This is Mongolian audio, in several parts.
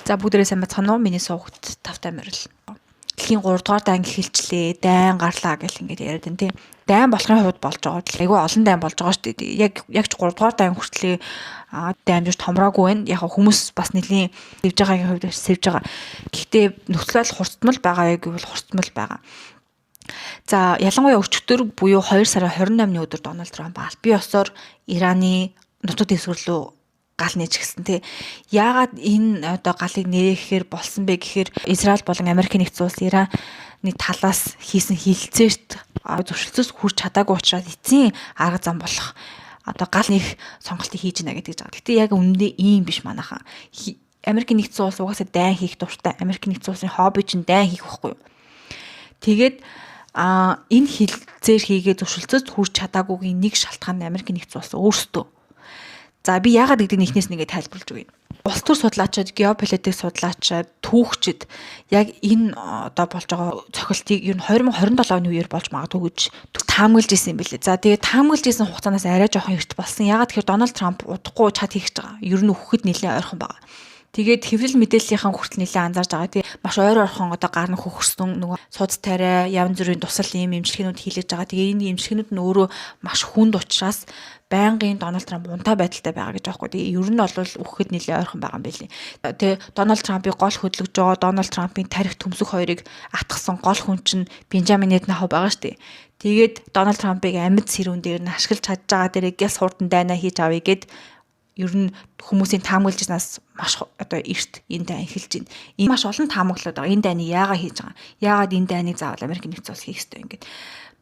За бүгдээрээ сайн бацхан уу? Миний суугт тавтай морил. Дэлхийн 3 дугаар дан эхэлчлээ, дайн гарлаа гэл ингээд яриад байна тийм. Дайн болохын хувьд болж байгаа. Айгүй олон дайн болж байгаа шүү дээ. Яг ч 3 дугаар дан хүртлээ даймжуур томроогүй байна. Яг хүмүүс бас нэлийн сэвж байгаагийн хувьд сэвж байгаа. Гэхдээ нөхцөл хурцтмал байгаа гэвэл хурцтмал байгаа. За ялангуяа өчигдөр буюу 2 сарын 28-ны өдөр Дональд Трамп албан ёсоор Ираны нутаг дэвсгэр рүү гал нээчихсэн тий. Яагаад энэ одоо галыг нээхээр болсон бэ гэхээр Израиль болон Америкийн нэгдсэн улс Ираны талаас хийсэн хилцээрт зуршилцаас хүрч чадаагүй учраас эцсийн арга зам болох одоо гал нээх сонголтыг хийж гинэ гэдэг жаа. Гэтэ яг үнэндээ ийм биш манайхаа. Америкийн нэгдсэн улс угаасаа дайн хийх дуртай. Америкийн нэгдсэн улсын хобби чинь дайн хийх байхгүй юу? Тэгээд энэ хилцээр хийгээ зуршилцаас хүрч чадаагүйгийн нэг шалтгаан нь Америкийн нэгдсэн улс өөрсдөө. За би яагаад гэдэг нэгнээс нэгээ тайлбарлаж өгье. Улс төр судлаачид, геополитик судлаачид, түүхчид яг энэ одоо болж байгаа цохилтыг ер нь 2027 оны үеэр болж магадгүй гэж таамаглаж исэн юм билээ. За тэгээ таамаглаж исэн хугацаанаас арай жоохон эрт болсон. Яагаад тэгэхээр Дональд Трамп удахгүй чад хийх гэж байгаа. Ер нь өгөхөд нэлээд ойрхон байгаа. Тэгээд хэвлэл мэдээллийнхаа хүртэл нэлээд анзаарж байгаа. Тэгээ маш ойр орхон одоо гар нь хөхөрсөн нөгөө суд тариа янз бүрийн тусал ийм эмчилгээнүүд хийлгэж байгаа. Тэгээ энэ эмчилгээнүүд нь өөрөө маш хүнд учраас байнгын Дональд Трамп унтаа байдалтай байгаа гэж аахгүй. Тэгээ ер нь бол өгөхөд нэлээд ойрхон байгаа юм билий. Тэгээ Дональд Трампыг гол хөдлөж байгаа Дональд Трампын тарих төмсөх хоёрыг атгсан гол хүн чинь Бенжамин Нетаньяху байгаа шүү дээ. Тэгээд Дональд Трампыг амьд сэрүүн дээр нь ашиглаж чадж байгаа дээрээ гяс хурдан дайнаа хийж авъя гэд ер нь хүмүүсийн таамаглаж ирснаас маш одоо эрт энэ дайн эхэлж байна. Энэ маш олон таамаглаад байгаа. Энэ дайныг яагаад хийж байгаа? Яагаад энэ дайныг заавал Америкийн нэгдсэн улс хийх ёстой юм гээд.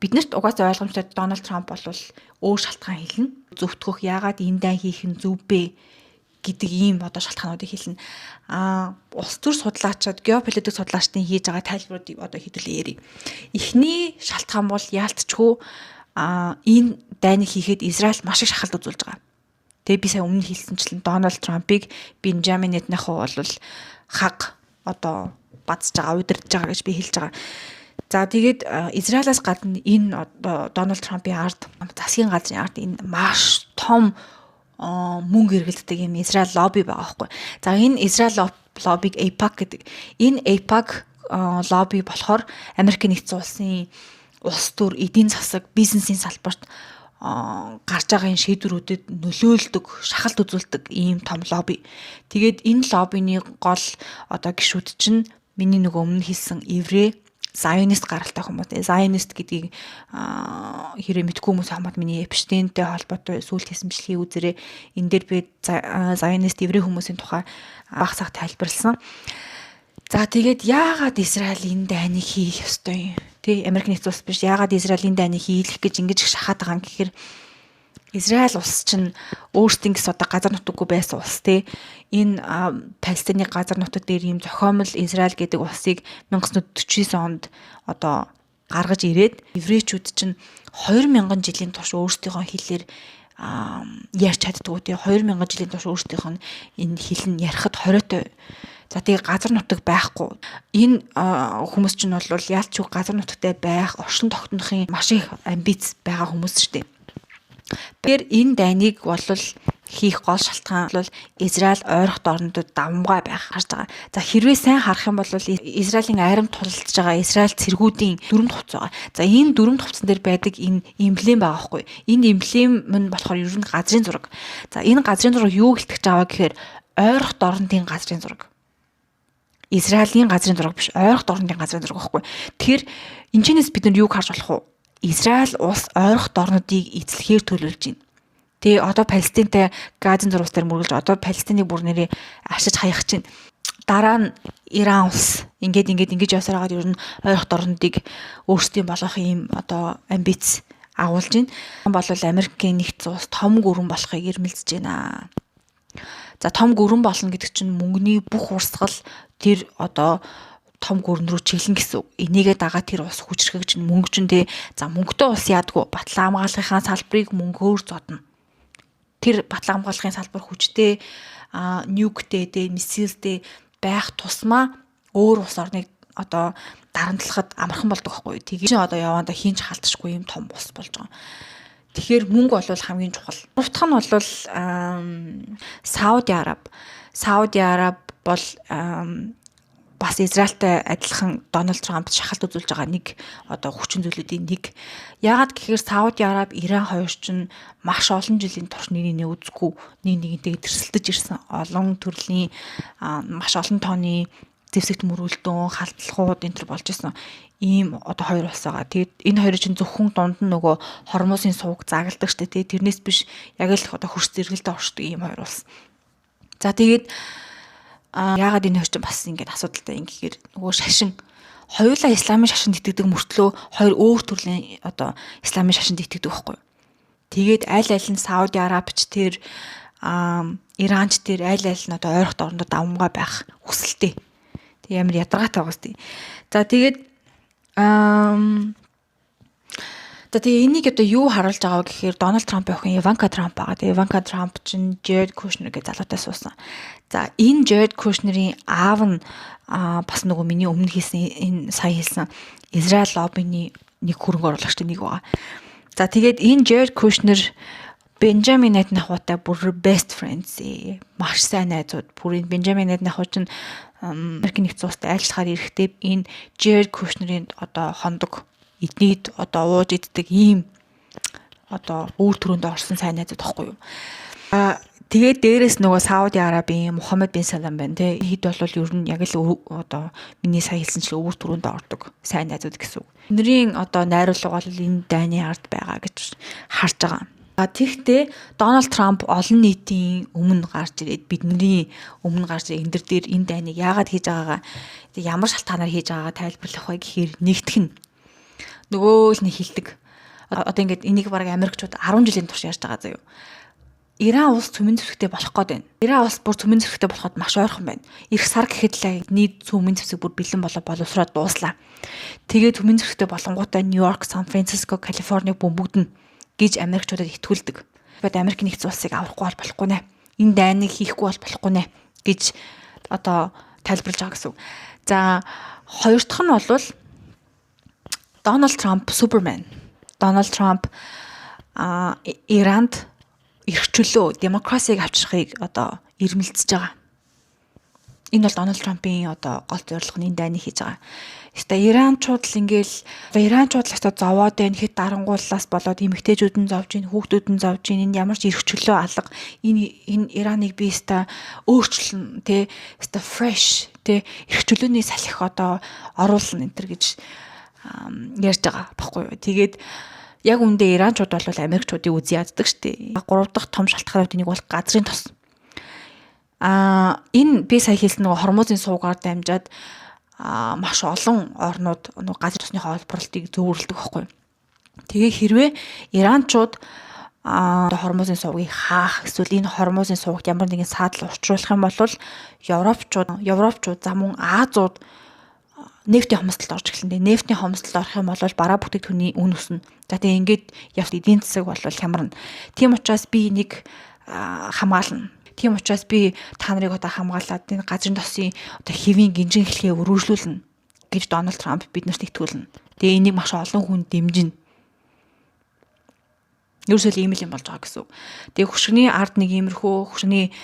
Биднэрт угаасаа ойлгомжтой Дональд Трамп бол өөр шалтгаан хэлнэ. Зөвтгөх яагаад энэ дайн хийх нь зөв бэ гэдэг ийм одоо шалтгаануудыг хэлнэ. Улс төр судлаачид, геополитик судлаачдын хийж байгаа тайлбаруудыг одоо хэдүүлээ ярив. Эхний шалтгаан бол яалтчгүй энэ дайныг хийхэд Израиль маш их шахалт үзүүлж байгаа. Тэгээ би сая өмнө хэлсэнчлэн Дональд Трампыг Бенжамин Нетаньяху бол хаг одоо бадж байгаа, удирдах байгаа гэж би хэлж байгаа. За тэгээд Израилаас гадна энэ одоо Дональд Трампын ард засгийн газрын ард энэ маш том мөнгө эргэлддэг юм Израиль лобби байгаа байхгүй. За энэ Израиль лоббиг AIPAC гэдэг. Энэ AIPAC лобби болохоор Америкийн нэгдсэн улсын улс төр, эдийн засаг, бизнесийн салбарт гарч байгаа энэ шийдвэрүүдэд нөлөөлдөг, шахалт үзүүлдэг ийм том лобби. Тэгээд энэ лоббины гол одоо гишүүд чинь миний нөгөө өмнө хэлсэн еврей Зионист гаралтай хүмүүс. Зионист гэдгийг хэрэг мэдгүй хүмүүс хамаад миний Эпштейнтэй холбоотой сүүлд хэсэмжлэхийг үзэрээ энэ дээр би Зионист еврей хүмүүсийн тухай баг цаг тайлбарласан. За тэгээд яагаад Израиль энэ дайныг хийх ёстой юм? Тэ Америкийн нэгдсэн улс биш яагаад Израиль энэ дайныг хийх гэж ингэж шахаад байгаа юм гэхээр Израиль улс чинь өөрсдийн гэсэн одоо газар нутаггүй байсан улс тий. Энэ Палестины газар нутаг дээр ийм зохиомл Израиль гэдэг улсыг 1949 онд одоо гаргаж ирээд еврейчүүд чинь 2000 жилийн турш өөрсдийнхөө хэлээр ярьж чаддгүй тий. 2000 жилийн турш өөрсдийнх нь энэ хэл нь ярихад хориотой. За тэгээ газар нутаг байхгүй. Энэ хүмүүс чинь бол яалч газар нутагтай байх, оршин тогтнохын маш их амбиц байгаа хүмүүс шүү дээ. Тэр энэ дайныг бол хийх гол шалтгаан бол Израиль ойрох орнуудад давмгай байх гарч байгаа. За хэрвээ сайн харах юм бол Израилийн айрамд тулалдж байгаа Израиль цэргүүдийн дүрм товц байгаа. За энэ дүрм товцон дээр байдаг энэ эмблем байгаа байхгүй. Энэ эмблем нь болохоор ер нь газрын зураг. За энэ газрын зураг юу гэлтэж байгаа гэхээр ойрох орнуудын газрын зураг. Израилийн газрын зураг биш, ойрох орнуудын газрын зураг байхгүй. Тэгэхээр энэчнээс бид нар юг харж болох вэ? Израиль улс ойрох орнуудыг эзлэхээр төлөвлөж байна. Тэгээ одоо Палестинтай Газын зургаас дээр мөргөлж одоо Палестины бүр нэрээ ашиж хаях чинь. Дараа нь Иран улс ингэж явсаар хагаад ер нь ойрох орнуудыг өөрсдийн болгох юм одоо амбиц агуулж байна. Бол Америкийн нэгдсэн улс том гүрэн болохыг эрмэлзэж байна. За том гүрэн болно гэдэг чинь мөнгөний бүх урсгал тэр одоо том гүрэн рүү чиглэн гэсэн. Энийгээ дагаа тэр улс хүчрхэгж мөнгө ч нэ. За мөнгөтэй улс яадгүй батлан хамгаалахын салбарыг мөнгөөр зодно. Тэр батлан хамгаалахын салбар хүчтэй ньюктэй мисилтэй байх тусмаа өөр улс орныг одоо дарамтлахад амархан болдог байхгүй. Тэгээ чинь одоо явандаа хинч халтшгүй юм том улс болж байгаа. Тэгэхээр мөнгө бол хамгийн чухал. Гуравдах нь бол Сауди Араб, бол бас Израильтай адилхан Дональд Трамп шахалт үзүүлж байгаа нэг одоо хүчин зүйлүүдийн нэг. Яагаад гэхээр Сауди Араби, Иран хоёр чинь маш олон жилийн турш нэг үзгүй нэгнийгээ тэрсэлдэж ирсэн олон төрлийн маш олон тооны зэвсэгт мөрүүлдөн, халдлагууд энэ төр болж исэн ийм одоо хоёр улс байгаа. Тэгээд энэ хоёрын чинь зөвхөн дунд нь нөгөө Хормузын сувг загладаг штэ тий. Тэрнээс биш яг л одоо хөрс зэрэгэлдээ оршдог ийм хоёр улс. За тэгээд яагаад энэ хоёр чинь бас ингэж асуудалтай юм гэхээр нөгөө шашин хоёулаа исламын шашинд итгэдэг мөртлөө хоёр өөр төрлийн одоо исламын шашинд итгэдэг байхгүй. Тэгээд аль аль нь Сауди Арабич тэр Иранч тэр аль аль нь одоо ойрхон орнод давмгаа байх хүсэлтэй. Тэг ямар ядаргаатай байгаас тий. За тэгээд энийг одоо юу харуулж байгаа вэ гэхээр Дональд Трампын охин Иванка Трамп байгаа. Тэгээ Иванка Трамп чинь Джеред Кушнер гэдэг залуутай суусан. За энэ Джеред Кушнерийн аав нь бас нөгөө миний өмнө хэлсэн энэ сая хэлсэн Израиль лоббины нэг хөрөнгө оруулагчтай нэг байгаа. За тэгээд энэ Джеред Кушнер Бенджамин Нетаньяхутай бүр best friends маш сайн найзууд. Бүр энэ Бенджамин Нетаньяху чинь Америкийн нэгдсэн улсад айлчлахаар ирэхдээ энэ Джеред Кушнерийн одоо хондог эднийд одоо ууж иддэг ийм одоо өөр төрөнд орсон сайн найзууд тахгүй юу. Тэгээд дээрэс нөгөө Сауди Арабийн Мухаммед бин Салам байна те. Хэд бол ер нь яг л одоо миний сая хэлсэнчлэн өөр төрөнд ордог сайн найзууд гэсэн үг. Энэрийн одоо найруулга бол энэ дайны ард байгаа гэж харж байгаа. Тэгэхдээ Дональд Трамп олон нийтийн өмнө гарч ирээд бидний өмнө гарч энэ дээр энэ дайныг яагаад хийж байгаагаа ямар шалтгаанаар хийж байгаагаа тайлбарлах вэ гэхээр нэгтгэх нь нөгөө л нэг хилдэг. Одоо ингээд энийг баг Америкчууд 10 жилийн турш ярьж байгаа заяа. Иран улс цөмөн зэвсэгтэй болох гээд байна. Иран улс бүр цөмөн зэвсэгтэй болоход маш ойрхон байна. Ирэх сар гэхэд л нийт цөмөн зэвсэг бүр бэлэн боловсроод дууслаа. Тэгээд цөмөн зэвсэгтэй болонгуудаа Нью-Йорк, Сан Франциско, Калифорник бөмбөгдөн гэж Америкчуудад итгүүлдэг. Тэгээд Америкийн нэгдсэн улсыг аврахгүй бол болохгүй нэ. Энэ дайныг хийхгүй бол болохгүй нэ гэж одоо тайлбарлаж байгаа гэсэн. За хоёр дахь нь бол Дональд Трамп Супермен. Дональд Трамп Иранд эрхчлөө демократиг авчрахыг одоо ирмэлцэж байгаа. Энэ бол Дональд Трампын одоо гол зорилго нь энэ дайныг хийж байгаа. Эсвэл Иранчууд л ингээл Иранчууд л одоо зовоод байна хэд дарангууллаас болоод эмэгтэйчүүд нь зовж гин хүүхдүүд нь зовж гин энэ ямар ч эрхчлөө алга энэ Ираныг би өста өөрчлөн тэ өста fresh тэ эрхчлөөний салхи одоо оруулна энэ төр гэж ярьж байгаа баггүй юу. Тэгээд яг үндэ Иранчууд бол Америкчуудыг үгүй яддаг штеп. 3 дахь том шалтгаанууд нэг бол газрын тос. Энэ би сая хэлсэн нөгөө Хормузын суугаар дамжаад маш олон орнууд нөгөө газрын тосны холбоорлтыг зөөвөрлөдөг байхгүй. Тэгээ хэрвээ Иранчууд Хормузын сувгийг хаах эсвэл энэ Хормузын сувгт ямар нэгэн саадал учруулах юм бол Европчууд за мөн Азууд нефтийн хомсдолд орж эхлэндээ нефтийн хомсдолд орох юм бол бараа бүтээгдэхүүний үн өснө. За тэгээ ингээд явт эдийн засаг бол хямрна. Тийм учраас би нэг хамгаална. Тийм учраас би та нарыг одоо хамгаалаад энэ газрын тосын одоо хэвийн гинжин хэлхээ өргөжлүүлнэ гэж Дональд Трамп биднэрт итгүүлнэ. Тэгээ энийг маш олон хүн дэмжинэ. Ерөөсөө ийм л юм болж байгаа гэсэн үг. Тэгээ хөшгөний ард нэг иймэрхүү хөшгөний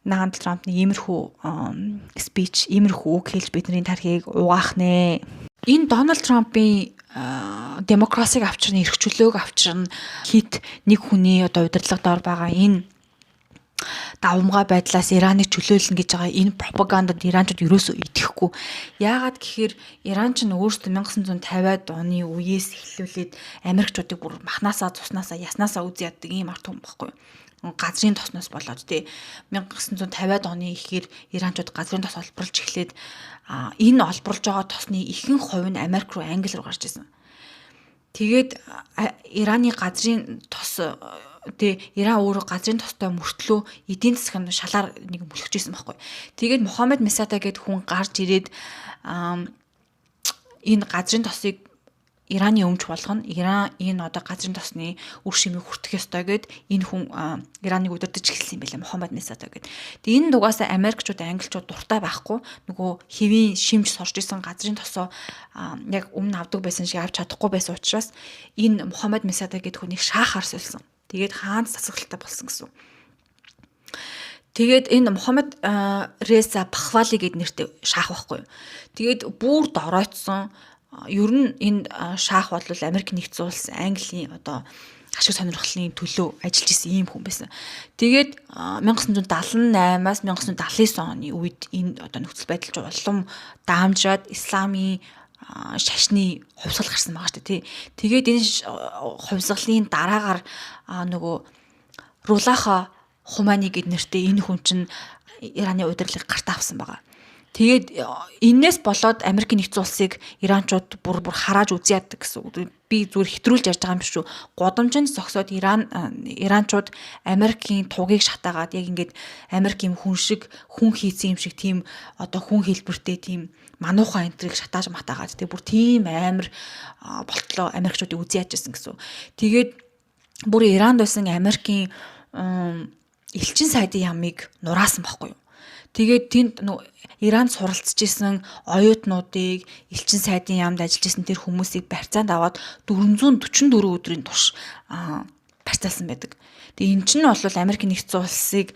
Дональд Трамп нэг иймэрхүү спич, иймэрхүү үг хэлж бидний тархийг угаах нэ. Энэ Дональд Трампын демократиг авчирна, эрхчлөөг авчирна хит нэг хүний одоо удирдлага доор байгаа энэ давмгай байдлаас Ираныг чөлөөлнө гэж байгаа энэ пропагандад Иранчууд ерөөсөө итгэхгүй. Яагаад гэхээр Иран ч өөрсдөө 1950-ад оны үеэс эхлүүлээд Америкчуудыг бүр махнасаа, цуснасаа, яснаасаа үгүй яддаг ийм ард түмэн байхгүй. Газрын тосноос болоод тий 1950-ад оны ихээр Иранчууд газрын тос олборлж эхлээд энэ олборлж байгаа тосны ихэнх хувь нь Америк руу, Англи руу гарч ирсэн. Тэгээд Ираны газрын тос Иран өөрөө газрын тостой мөртлөө эдийн засаг нь шалаар нэг мөлхөж ирсэн байхгүй. Тэгээд Мухаммед Месата гэдэг хүн гарч ирээд энэ газрын тосыг Ираны өмч болгоно. Иран энэ одоо газрын тосны үр шимийг хүртэх ёстой гэд энэ хүн Ираныг удирдах эхэлсэн юм байна. Мухаммед Месата гэдэг. Тэгээ энэ дугаасаа Америкчууд, Англичууд дуртай байхгүй. Нөгөө хэвийн шимж сорж исэн газрын тосоо яг өмнө авдаг байсан шиг авч чадахгүй байсан учраас энэ Мухаммед Месата гэдэг хүнийг шаахаар сольсон. Тэгээд хаант засаглалтай болсон гэсэн. Тэгээд энэ Мухаммад Реза Пахвали гэдэг нэртэй шаах байхгүй юу. Тэгээд бүр доройтсон ер нь энэ шаах бол Америк нэгдсэн улс Английн одоо ашиг сонирхлын төлөө ажиллаж исэн ийм хүн байсан. Тэгээд 1978-аас 1979 оны үед энэ одоо нөхцөл байдал улам даамжраад исламын шашны хувьсгал гарсан байгаа шүү дээ тий. Тэгээд энэ хувьсгалын дараагаар нөгөө Рулаха Хумани гэд нэртэй энэ хүн чинь Ираны удирдлагыг гартаа авсан байгаа. Тэгээд энээс болоод Америк нэгдсэн улсыг иранчууд бүр харааж үзье яддаг гэсэн үг. Би зүгээр хэтрүүлж ярьж байгаа юм биш үү. Годамжинд зогсоод иранчууд Америкийн тугийг шатаагаад яг ингээд Америк юм хүн хийцэн юм шиг тийм одоо хүн хэлбэртэй тийм мануухан энтрийг шатааж матаагаад тэг бүр тийм амар болтлоо Америкчуудыг үзье яажсэн гэсэн. Тэгээд бүр Иранд байсан Америкийн элчин сайдын ямыг нураасан байхгүй юу. Тэгээд тэнд Иранд суралцж исэн оюутнуудыг элчин сайдын яамд ажиллаж исэн тэр хүмүүсийг барьцаанд аваад 444 өдрийн турш барьцаалсан байдаг. Тэгээд эн чинь бол Америк нэгдсэн улсыг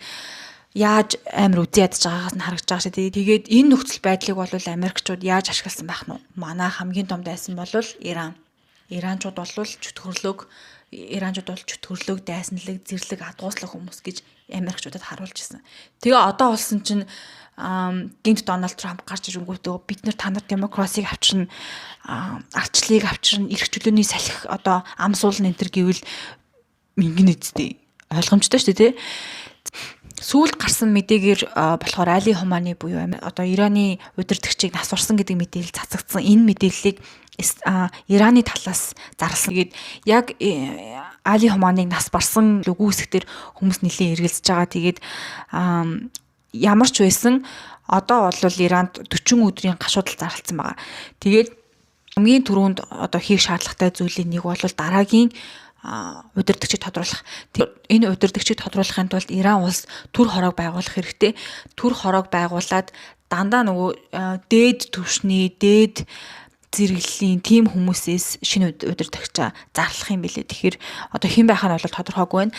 яаж амар үзий ядж байгаагаас нь харагдаж байгаа шүү. Тэгээд энэ нөхцөл байдлыг бол Америкчууд яаж ашигласан байх нь манай хамгийн том дайсан бол Иран. Иранчууд бол чөтгөрлөг дайснлаг, зэрлэг, адгууслах хүмүүс гэж Америкчуудад харуулж ирсэн. Тэгээ одоо болсон чинь гинт Дональд Трамп гарч ирэнгүүтээ бид та нар демократийг авчирна, ардчлалыг авчирна, эрх чөлөөний салхи одоо амсуулна энэ төр гэвэл мингэн үсттэй ойлгомжтой шүү дээ тий. Сүүлд гарсан мэдээгээр болохоор Али Хумани буюу одоо Ираны удирдагчийг насварсан гэдэг мэдээлэл цацагдсан. Энэ мэдээллийг Ираны талаас зарласан. Тэгээд яг Али Хуманыг нас барсан үгүйсгтэр хүмүүс нэлийн эргэлзэж байгаа. Тэгээд ямар ч байсан одоо бол Иранд 40 өдрийн гашуудал зарласан байгаа. Тэгээд хамгийн түрүүнд одоо хийх шаардлагатай зүйлийн нэг бол дараагийн удирдагчийг тодруулах. Энэ удирдагчийг тодруулахын тулд Иран улс төр хорог байгуулах хэрэгтэй. Төр хорог байгуулад дандаа нөгөө дээд түвшний дээд зэрэглэлийн тим хүмүүсээс шинэ удирдагчаа зарлах юм билээ. Тэгэхээр одоо хэн байх нь бол тодорхойгүй байна.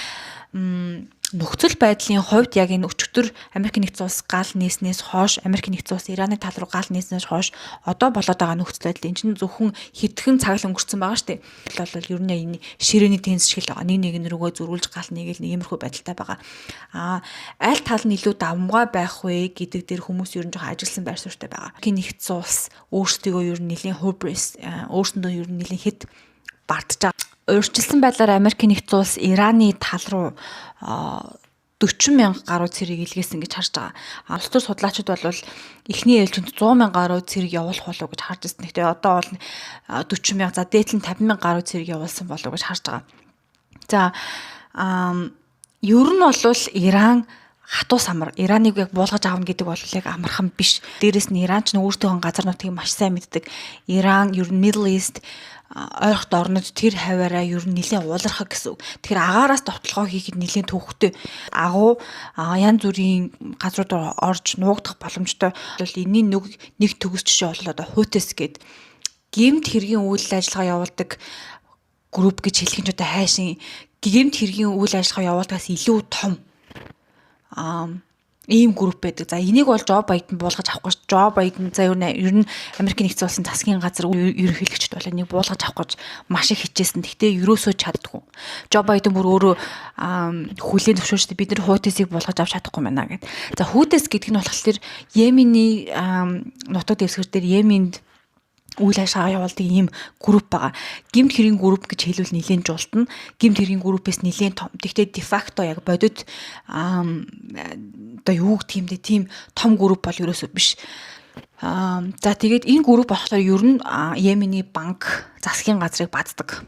Нөхцөл байдлын хувьд яг энэ өчигдөр Америк нэгдсэн улс гал нээснээс хойш Америк нэгдсэн улс Ираны тал руу гал нээснээс хойш одоо болоод байгаа нөхцөл байдал энэ чинь зөвхөн хэдхэн цаг л өнгөрцөн байгаа шүү дээ. Бол ер нь энэ ширээний тэнцшгэл байгаа. Нэг рүүгээ зөрүүлж гал нэгээл нэг иймэрхүү байдалтай байгаа. Аль тал нь илүү давмгай байх вэ гэдэг дээр хүмүүс ер нь жоохон ажигласан байр суурьтай байгаа. Америк нэгдсэн улс өөрсдөө ер нь нэлийн hubris өөрсөндөө ер нь нэлийн хэд бартж байгаа. Өөрчлөсөн байдлаар Америк нэгдсэн улс Ираны тал руу 40,000 гаруй цэрэг илгээсэн гэж харж байгаа. Улс төр судлаачид бол эхний ээлжинд 100,000 гаруй цэрэг явуулах болов гэж харж ирсэн. Гэхдээ одоо бол 40,000 за дээдлэн 50,000 гаруй цэрэг явуулсан болов гэж харж байгаа. За ер нь бол Иран хатуу самар Ираныг яг буулгаж аавна гэдэг бол яг амархан биш. Дээрээс нь Иран ч өөртөө газар нутгийг маш сайн мэддэг. Иран ер нь Middle East ойрхот орнод тэр хаваараа ер нь нэлийн уулархаг гэсэн үг. Тэгэхээр агаараас довтлогоо хийхэд нэлийн төвхтэй агуу янз бүрийн газрууд орж нуугдах боломжтой. Бол энэний нэг төгс жишээ бол одоо Houthis гээд гэмт хэргийн үйл ажиллагаа явуулдаг групп гэж хэлэх нь одоо хайшин гэмт хэргийн үйл ажиллагаа явуулдагаас илүү том ийм групп байдаг. За энийг бол Жо Байден буулгаж авахгүй ш. Жо Байден за ер нь Америк нэгдсэн улсын засгийн газар ерөнхийлөгчд бол энийг буулгаж авах гэж маш их хичээсэн. Гэхдээ ерөөсөө чаддгүй. Жо Байден бүр өөрөө хүлээн зөвшөөрсөн бид нар Houthis-ийг буулгаж авч чадахгүй байна гэд. За Houthis гэдэг нь болохоор Йемений нутаг дэвсгэр дээр Йеменд үйл ажиллагаа явуулдаг ийм групп байгаа. Гэмт хэргийн групп гэж хэлвэл нэлийн жуултна. Гэмт хэргийн группээс нэлийн том. Тэгвэл дефакто яг бодит одоо юу гэх юм бэ? Тийм том групп бол ерөөсөө биш. За тэгээд энэ групп болохоор ер нь Йемений банк засгийн газрыг баддаг.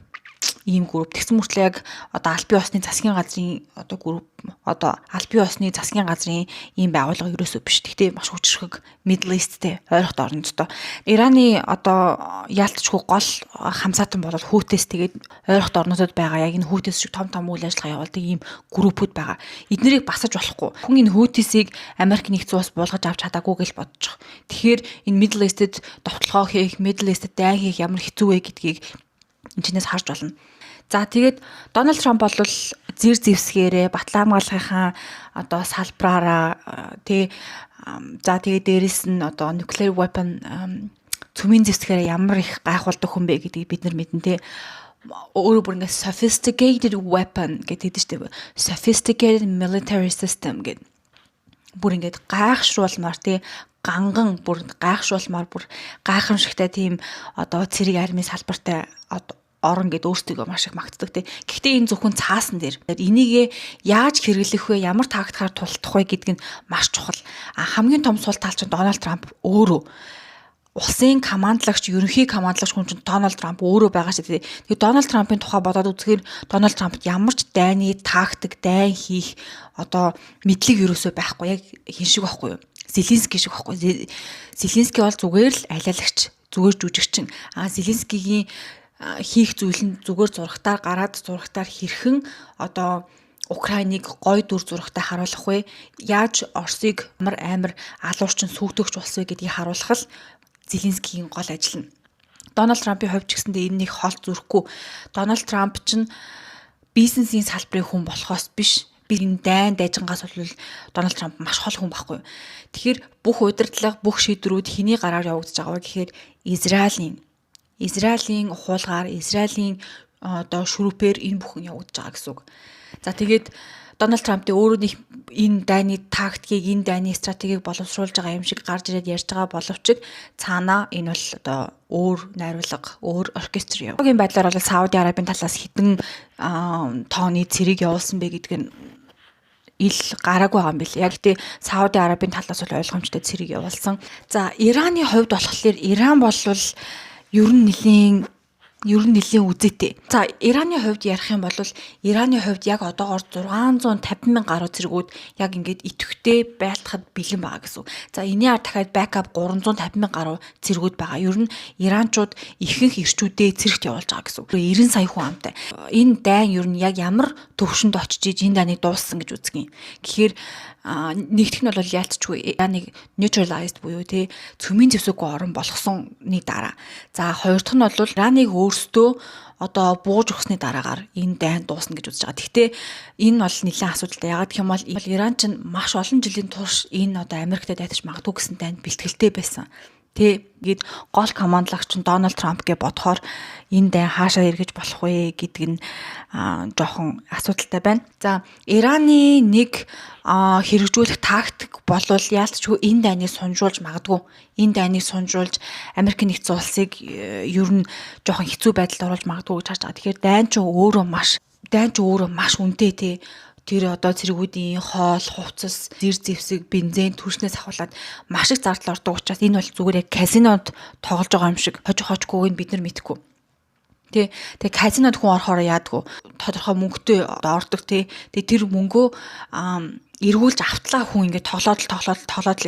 Ийм групп. Тэгсэн мөртлөө яг одоо аль бие усны засгийн газрын одоо групп одоо аль бие усны засгийн газрын ийм байгууллага ерөөсөө биш. Гэхдээ маш хүчрхэг Middle East-тэй ойрхот орнодтой. Ираны одоо яалтчгүй гол хамсаатан бол Houthis тэгээд ойрхот орнуудад байгаа яг энэ Houthis шиг том үйл ажиллагаа явуулдаг ийм группүүд байгаа. Эднэрийг басаж болохгүй. Хүн энэ Houthis-ийг Америк нэгдсэн улс буулгаж авч чадаагүй гэж бодож байгаа. Тэгэхээр энэ Middle East-д довтлогоо хийх, Middle East-д дайн хийх ямар хэцүү вэ гэдгийг энэчнээс харж болно. За тэгээд Дональд Трамп бол зэр зэвсгээрээ батлан хамгаалахын одоо салбараараа за тэгээ дээрэс нь одоо nuclear weapon цөмийн зэвсгээр ямар их гайхуулдаг хүн бэ гэдгийг бид нар мэднэ те. Өөрөөр бүр ингээд sophisticated weapon гэдэг чинь sophisticated military system гэдэг. Бүр ингээд гайхшруулмаар те ганган бүр гайхшуулмаар бүр гайхамшигтай тийм одоо цэрэг армийн салбартай орон гэд өөрсдөө маш их магтдаг те. Гэхдээ энэ зөвхөн цаасан дээр энийг яаж хэрэглэх вэ? Ямар тактикаар тулдах вэ гэдг нь маш чухал. Хамгийн том сул тал чинь Дональд Трамп өөрөө улсын командлагч, ерөнхий командлагч хүн чинь Дональд Трамп өөрөө байгаа шүү дээ. Тэгээ Дональд Трампын тухай бодоод үзэхээр Дональд Трампд ямар ч дайны тактик, дайн хийх одоо мэдлэг ерөөсөө байхгүй. Яг хин шиг байхгүй юу? Зеленский шиг байхгүй. Зеленский бол зүгээр л алиалагч, зүгээр жүжигчин. Зеленскигийн хийх зүйл нь зүгээр зурагтаар гараад зурагтаар хэрхэн одоо Украиныг гой дүр зурагтай харуулах вэ? Яаж Оросыг амар алуурчин сүйтгэгч болсон вэ гэдгийг харуулах л Зеленскигийн гол ажил нь. Дональд Трампын хувьд ч гэсэндээ энэ нэг хол зүрхгүй. Дональд Трамп чинь бизнесийн салбарын хүн болохоос биш. Би энэ дайн дайжингаас бол Дональд Трамп маш хол хүн байхгүй юу. Тэгэхээр бүх удирдлага, бүх шийдвэрүүд хэний гараар явагдаж байгаа вэ гэхээр Израилийн хуулгаар, Израилийн одоо шүрүүпээр энэ бүхэн явагдаж байгаа гэсэн үг. За тэгээд Дональд Трампын өөрөө нэг энэ дайны тактикийг, энэ дайны стратегийг боловсруулж байгаа юм шиг гарч ирээд ярьж байгаа боловч цаанаа энэ бол одоо өөр найруулга, өөр оркестр яв. Одоогийн байдлаар бол Сауди Арабийн талаас хэдэн тооны цэрэг явуулсан бэ гэдг нь ил гараагүй байгаа юм билээ. Яг гэдэг Сауди Арабийн талаас бол ойлгомжтой цэрэг явуулсан. За Ираны хувьд болохоор Иран бол ер нь нэлийн үзэтэй. За Ираны хувьд ярих юм бол Ираны хувьд яг одоогоор 650,000 гаруй цэргүүд яг ингээд идэвхтэй байлтахад бэлэн байгаа гэсэн. За энэний ар дахиад бэкап 350,000 гаруй цэргүүд байгаа. Ер нь иранчууд ихэнх ирчүүдээ цэрэгт явуулж байгаа гэсэн. 90 сая хүн амтай. Энэ дайн ер нь яг ямар төвшөнд очиж энэ дайныг дууссан гэж үздэг юм. Тэгэхээр нэгдэх нь бол яалтчгүй Ираныг neutralized буюу цөмийн зэвсэггүй орн болгосны дараа. За хоёр дахь нь бол Ираныг өөрсдөө одоо бууж өгсөний дараагаар энэ дайн дуусна гэж үзэж байгаа. Гэхдээ энэ бол нэлээд асуудалтай. Ягаад гэх юм бол Иран чинь маш олон жилийн турш энэ одоо Америктэй дайтаж магадгүй гэсэн дайнд бэлтгэлтэй байсан. Гэд гол командлагч нь Дональд Трамп гэж бодохоор энэ дайн хаашаа эргэж болох вэ гэдэг нь жоохон асуудалтай байна. За Ираны нэг хэрэгжүүлэх тактик болвол яалтчгүй энэ дайныг сунжуулж магадгүй. Энэ дайныг сунжуулж Америк нэгдсэн улсыг ер нь жоохон хэцүү байдалд оруулж магадгүй гэж харж байгаа. Тэгэхээр дайн ч өөрөө маш үнэтэй тэр одоо цэргүүдийн хоол, хувцас, зэр зэвсэг, бензин түлшнээс ахуулаад маш их зардал ордог учраас энэ бол зүгээр яг казинод тоглож байгаа юм шиг хожихгүйг нь бид нар мэдэхгүй. Тэгээ казинод хүн орохоор яадгүй тодорхой мөнгөтэй ордог тэгээ тэр мөнгөө эргүүлж автлаа хүн ингээд тоглоод л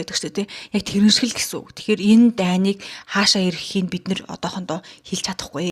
байдаг шүү дээ. Яг тэрэн шиг л гэсэн үг. Тэгэхээр энэ дайныг хаашаа ирэхийг бид нар одоохондоо хэлж чадахгүй.